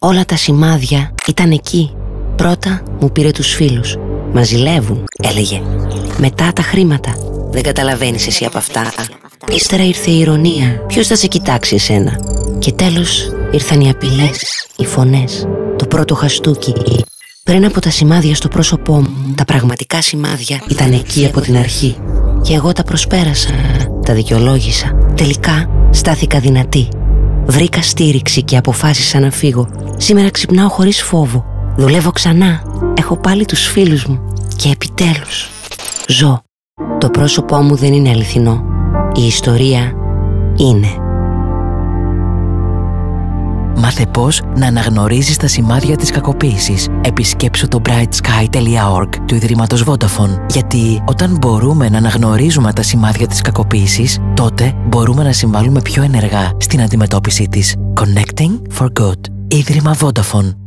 Όλα τα σημάδια ήταν εκεί. Πρώτα μου πήρε τους φίλους. Μας ζηλεύουν, έλεγε. Μετά τα χρήματα. Δεν καταλαβαίνεις εσύ από αυτά. Ύστερα ήρθε η ηρωνία. Ποιος θα σε κοιτάξει εσένα? Και τέλος ήρθαν οι απειλές, οι φωνές, το πρώτο χαστούκι. Πριν από τα σημάδια στο πρόσωπό μου, τα πραγματικά σημάδια ήταν εκεί από την αρχή. Και εγώ τα προσπέρασα, τα δικαιολόγησα. Τελικά στάθηκα δυνατή. Βρήκα στήριξη και αποφάσισα να φύγω. Σήμερα ξυπνάω χωρίς φόβο. Δουλεύω ξανά. Έχω πάλι τους φίλους μου. Και επιτέλους ζω. Το πρόσωπό μου δεν είναι αληθινό. Η ιστορία είναι. Μάθε πώς να αναγνωρίζεις τα σημάδια της κακοποίησης. Επισκέψου το brightsky.org του Ιδρύματος Vodafone. Γιατί όταν μπορούμε να αναγνωρίζουμε τα σημάδια της κακοποίησης, τότε μπορούμε να συμβάλλουμε πιο ενεργά στην αντιμετώπιση της. Connecting for Good. Ίδρυμα Vodafone.